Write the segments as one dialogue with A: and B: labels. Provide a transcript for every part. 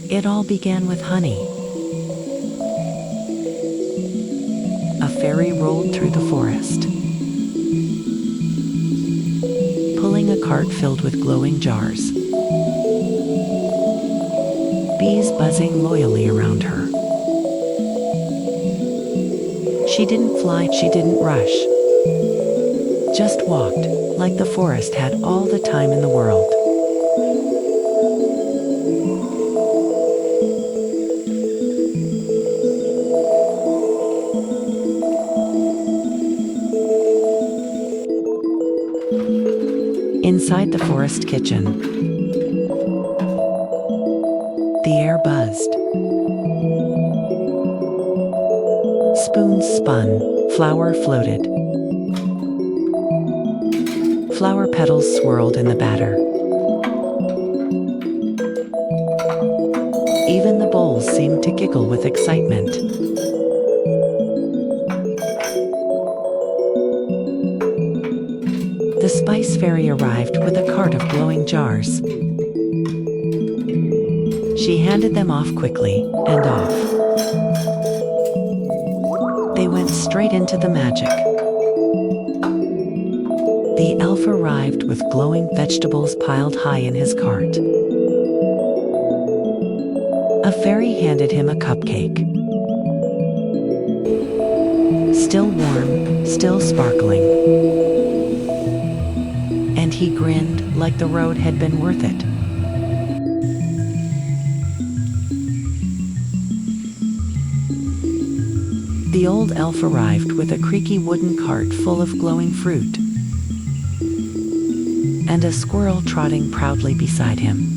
A: It all began with honey. A fairy rolled through the forest, pulling a cart filled with glowing jars. Bees buzzing loyally around her. She didn't fly, she didn't rush. Just walked, like the forest had all the time in the world. Inside the forest kitchen, the air buzzed. Spoons spun, flour floated. Flower petals swirled in the batter. Even the bowls seemed to giggle with excitement. The spice fairy arrived with a cart of glowing jars. She handed them off quickly, and off they went straight into the magic. The elf arrived with glowing vegetables piled high in his cart. A fairy handed him a cupcake. Still warm, still sparkling. And he grinned like the road had been worth it. The old elf arrived with a creaky wooden cart full of glowing fruit, and a squirrel trotting proudly beside him.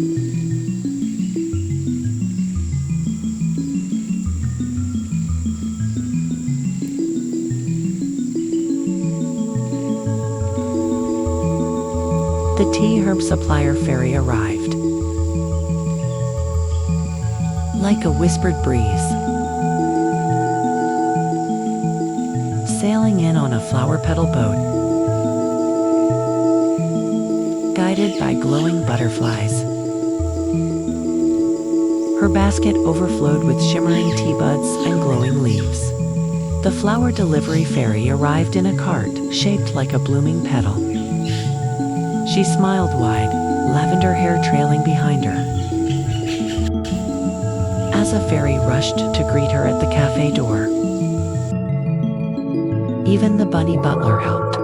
A: The tea herb supplier fairy arrived, like a whispered breeze, sailing in on a flower petal boat, guided by glowing butterflies. Her basket overflowed with shimmering tea buds and glowing leaves. The flower delivery fairy arrived in a cart shaped like a blooming petal. She smiled wide, lavender hair trailing behind her. As a fairy rushed to greet her at the cafe door, even the bunny butler helped,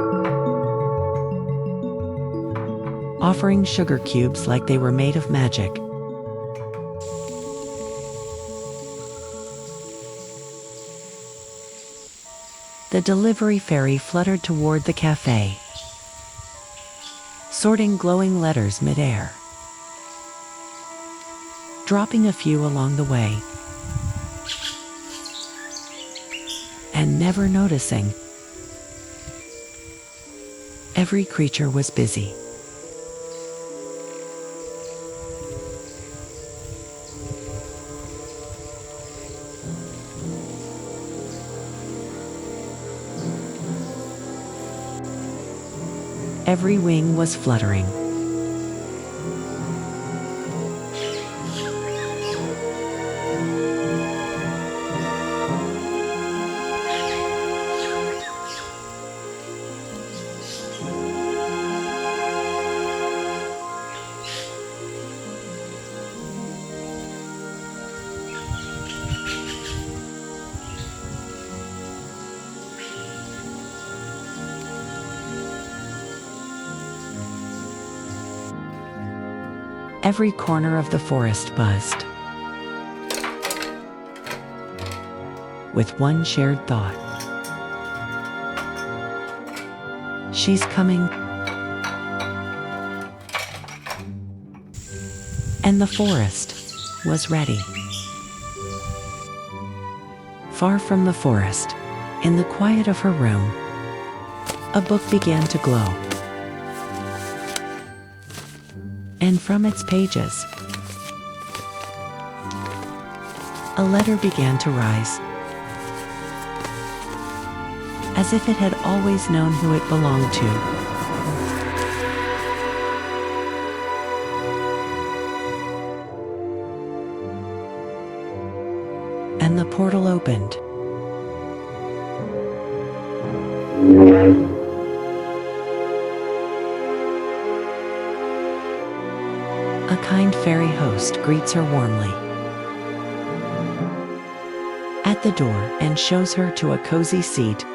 A: offering sugar cubes like they were made of magic. The delivery fairy fluttered toward the cafe, sorting glowing letters mid-air, dropping a few along the way, and never noticing. Every creature was busy. Every wing was fluttering. Every corner of the forest buzzed with one shared thought. She's coming. And the forest was ready. Far from the forest, in the quiet of her room, a book began to glow. And from its pages, a letter began to rise, as if it had always known who it belonged to. and the portal opened. A kind fairy host greets her warmly at the door and shows her to a cozy seat.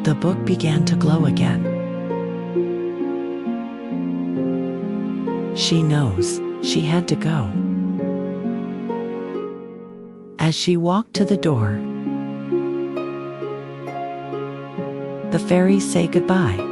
A: The book began to glow again. She knows she had to go. As she walked to the door, the fairies say goodbye.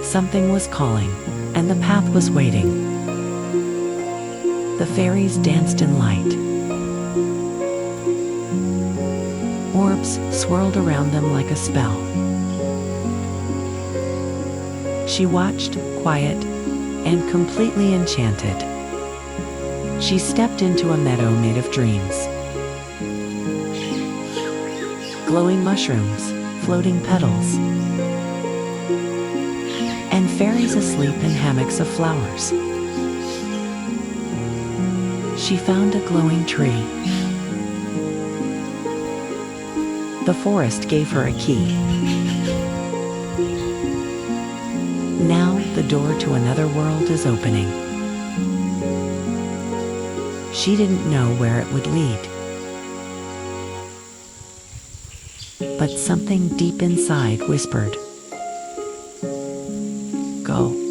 A: Something was calling, and the path was waiting. The fairies danced in light. Orbs swirled around them like a spell. She watched, quiet, and completely enchanted. She stepped into a meadow made of dreams. Glowing mushrooms, floating petals, and fairies asleep in hammocks of flowers. She found a glowing tree. The forest gave her a key. Now the door to another world is opening. She didn't know where it would lead. But something deep inside whispered, "Go."